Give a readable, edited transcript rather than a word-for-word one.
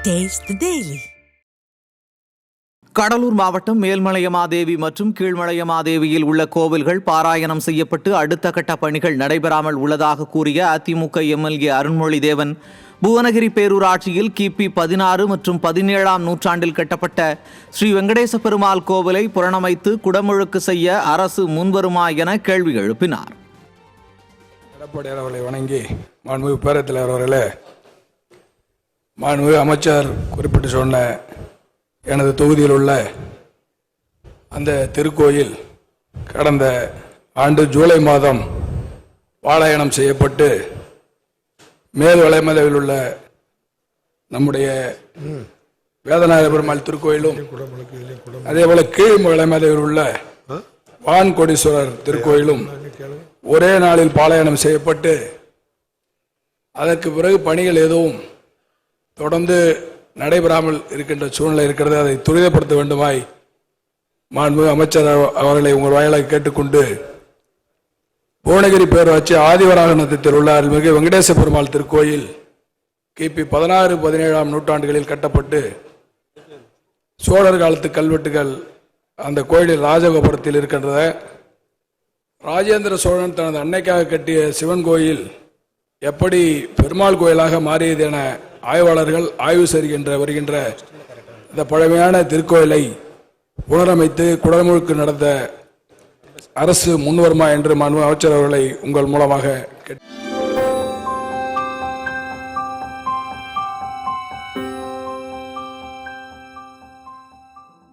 Taste the Daily. Cuddalore மாவட்டம் மேல்மலையமாதேவி மற்றும் கீழ்மலையமாதேவியில் உள்ள கோவில்கள் பாராயணம் செய்யப்பட்டு அடுத்த கட்ட பணிகள் நடைபெறாமல் உள்ளதாக கூறிய அதிமுக எம்எல்ஏ அருண்மொழி தேவன், புவனகிரி பேரூராட்சியில் கிபி 16 மற்றும் 17ஆம் நூற்றாண்டில் கட்டப்பட்ட ஸ்ரீ வெங்கடேச பெருமாள் கோவிலை புனரமைத்து குடமுழுக்கு செய்ய அரசு முன்வருமா என கேள்வி எழுப்பினார். எடப்பாடியார் அவர்களை வணங்கி மாண்புமிகு பேரவைத் தலைவர் அவர்களே, மாண்புமிகு அமைச்சர் குறிப்பிட்டு சொன்ன எனது தொகுதியில் உள்ள அந்த திருக்கோயில் கடந்த ஆண்டு ஜூலை மாதம் பாலாயணம் செய்யப்பட்டு மேல் வளைமலையில் உள்ள நம்முடைய வேதநாயக பெருமாள் திருக்கோயிலும் அதேபோல கீழ் வளைமலையில் உள்ள வான்கோடீஸ்வரர் திருக்கோயிலும் ஒரே நாளில் பாலாயணம் செய்யப்பட்டு அதற்கு பிறகு பணிகள் எதுவும் தொடர்ந்து நடைபெறாமல் இருக்கின்ற சூழ்நிலை இருக்கிறது. அதை துரிதப்படுத்த வேண்டுமாய் மாண்புமிகு அமைச்சர் அவர்களை உங்கள் வாயிலாக கேட்டுக்கொண்டு, புவனகிரி பேரூராட்சி ஆதிவராகனத்தில் உள்ள அருள்மிகு வெங்கடேச பெருமாள் திருக்கோயில் கிபி 16, 17ஆம் நூற்றாண்டுகளில் கட்டப்பட்டு சோழர் காலத்து கல்வெட்டுகள் அந்த கோயிலில் ராஜகோபுரத்தில் இருக்கின்றன. ராஜேந்திர சோழன் தனது அன்னைக்காக கட்டிய சிவன் கோயில் எப்படி பெருமாள் கோயிலாக மாறியது என ஆய்வாளர்கள் ஆய்வு செய்கின்ற வருகின்ற இந்த பழமையான திருக்கோயிலை புனரமைத்து குடமுழுக்கு நடத்த அரசு முன்வருமா என்று மாண்புமிகு அமைச்சர் அவர்களை உங்கள் மூலமாக கேட்டு